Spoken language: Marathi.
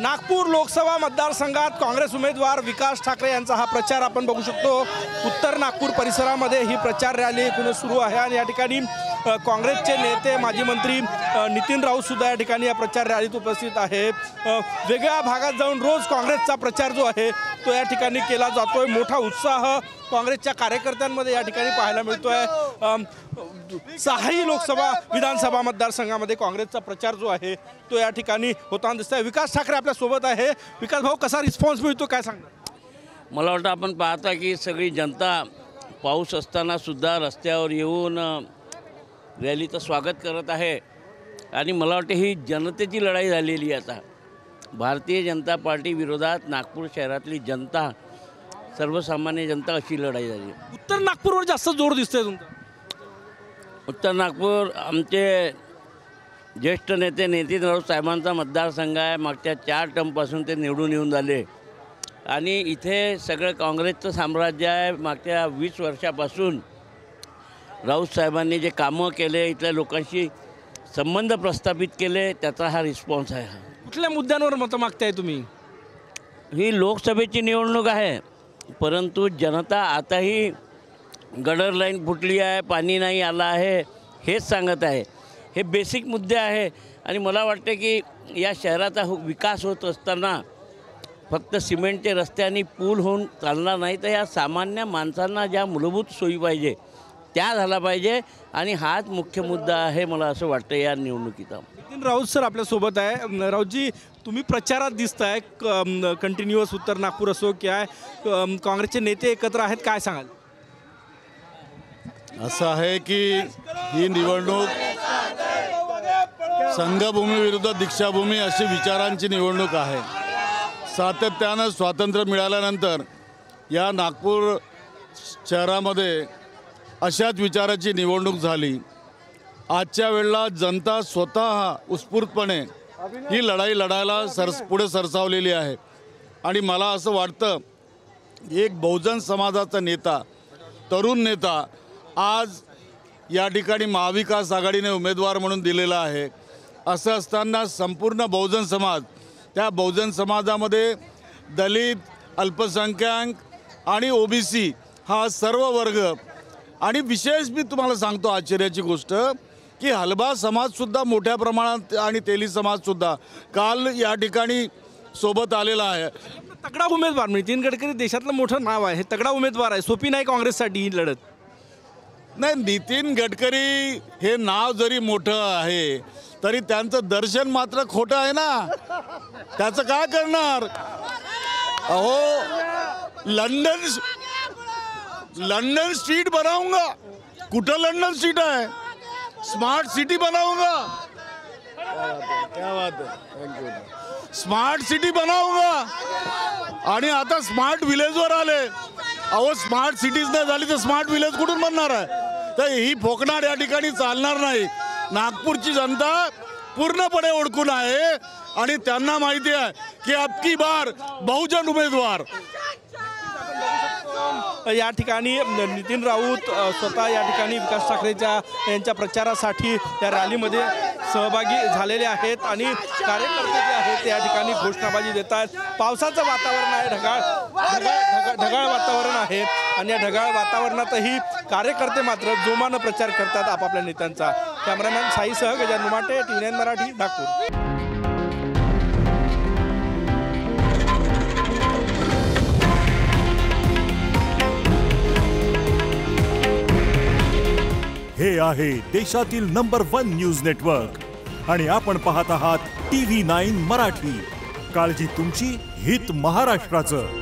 नागपूर लोकसभा मतदारसंघात काँग्रेस उमेदवार विकास ठाकरे यांचा हा प्रचार आपण बघू शकतो। उत्तर नागपूर परिसरामध्ये ही प्रचार रॅली एकूणच सुरू आहे आणि या ठिकाणी काँग्रेसचे नेते माजी मंत्री नितीन राऊत सुद्धा या ठिकाणी या प्रचार रॅलीत उपस्थित आहे। वेगळ्या भागात जाऊन रोज काँग्रेसचा प्रचार जो आहे तो या ठिकाणी केला जातोय। मोठा उत्साह काँग्रेसच्या कार्यकर्त्यांमध्ये या ठिकाणी पाहायला मिळतोय। सहाही लोकसभा विधानसभा मतदारसंघामध्ये काँग्रेसचा प्रचार जो आहे तो या ठिकाणी होताना दिसतोय। विकास ठाकरे आपल्या सोबत आहे। विकास भाऊ, कसा रिस्पॉन्स मिळतो काय सांगता? मला वाटतं आपण पाहता की सगळी जनता पाऊस असताना सुद्धा रस्त्यावर येऊन रॅलीचं स्वागत करत आहे आणि मला वाटतं ही जनतेची लढाई झालेली आहे। आता भारतीय जनता पार्टी विरोधात नागपूर शहरातली जनता, सर्वसामान्य जनता अशी लढाई झाली। उत्तर नागपूरवर जास्त जोर दिसतोय तुमचा। उत्तर नागपूर आमचे ज्येष्ठ नेते नितीन राऊत साहेबांचा मतदारसंघ आहे। मागच्या 4 टर्मपासून ते निवडून येऊन झाले आणि इथे सगळं काँग्रेसचं साम्राज्य आहे। मागच्या 20 वर्षापासून राऊत साहेबांनी जे कामं केले, इथल्या लोकांशी संबंध प्रस्थापित केले, त्याचा हा रिस्पॉन्स आहे। कुठल्या मुद्द्यांवर मतं मागताय तुम्ही? ही लोकसभेची निवडणूक आहे, परंतु जनता आताही गडर लाईन फुटली आहे, पाणी नाही आलं आहे हेच सांगत आहे। हे बेसिक मुद्दे आहे आणि मला वाटते की या शहराचा विकास होत असताना फक्त सिमेंटचे रस्ते आणि पूल होऊन चालणार नाही, तर या सामान्य माणसांना ज्या मूलभूत सोयी पाहिजे त्या झाला पाहिजे आणि हाच मुख्य मुद्दा आहे मला असं वाटतं या निवडणुकीचा। नितीन राऊत सर आपल्यासोबत आहे। राऊतजी, तुम्ही प्रचारात दिसताय कंटिन्युअस, उत्तर नागपूर असो काय काँग्रेसचे नेते एकत्र आहेत, काय सांगाल? असं आहे की ही निवडणूक संघभूमी विरुद्ध दीक्षाभूमी अशी विचारांची निवडणूक आहे। सातत्यानं स्वातंत्र्य मिळाल्यानंतर या नागपूर शहरामध्ये अशाच विचाराची निवडणूक झाली। आजच्या वेळेला जनता स्वतः उत्स्फूर्तपणे ही लढाई लढायला पुढे सरसावलेली आहे आणि मला असं वाटतं एक बहुजन समाजाचा नेता, तरुण नेता आज या ठिकाणी महाविकास आघाडीने उमेदवार म्हणून दिलेला आहे। असं असताना संपूर्ण बहुजन समाज, त्या बहुजन समाजामध्ये दलित, अल्पसंख्याक आणि ओबीसी हा सर्व वर्ग आणि विशेष मी तुम्हाला सांगतो आश्चर्याची गोष्ट की हलबा समाजसुद्धा मोठ्या प्रमाणात आणि तेली समाजसुद्धा काल या ठिकाणी सोबत आलेला आहे। तगडा उमेदवार नितीन गडकरी देशातलं मोठं नाव आहे, तगडा उमेदवार आहे, सोपी नाही काँग्रेससाठी ही लढत। नाही, नितीन गडकरी हे नाव जरी मोठं आहे तरी त्यांचं दर्शन मात्र खोटं आहे ना। त्याचं काय करणार? अहो, लंडन स्ट्रीट बनाऊंगा। कुठं लंडन स्ट्रीट आहे? स्मार्ट सिटी बनाऊंगा। क्या बात है, थँक्यू। स्मार्ट सिटी बनाऊंगा आणि आता स्मार्ट विलेजवर आले। अहो, स्मार्ट सिटीज नाही झाली तर स्मार्ट विलेज कुठून बनणार आहे? तर ही फोकनाड या ठिकाणी चालणार नाही। नागपूरची जनता पूर्णपणे ओळखून आहे आणि त्यांना माहिती आहे की अबकी बार बहुजन उमेदवार। या ठिकाणी नितीन राऊत स्वतः या ठिकाणी विकास ठाकरेच्या यांच्या प्रचारासाठी या रॅलीमध्ये सहभागी झालेले आहेत आणि कार्यकर्ते जे आहेत ते या ठिकाणी घोषणाबाजी देत आहेत। पावसाचं वातावरण आहे, ढगाळ वातावरण आहे आणि या ढगाळ वातावरणातही कार्यकर्ते मात्र जोमानं प्रचार करतात आपापल्या नेत्यांचा। कॅमेरामॅन साईसह गजानन उमाटे, TV9 मराठी, नागपूर। हे आहे देशातील नंबर 1 न्यूज नेटवर्क आणि आपण पाहत आहात TV9 मराठी। काळजी तुमची, हित महाराष्ट्राचं।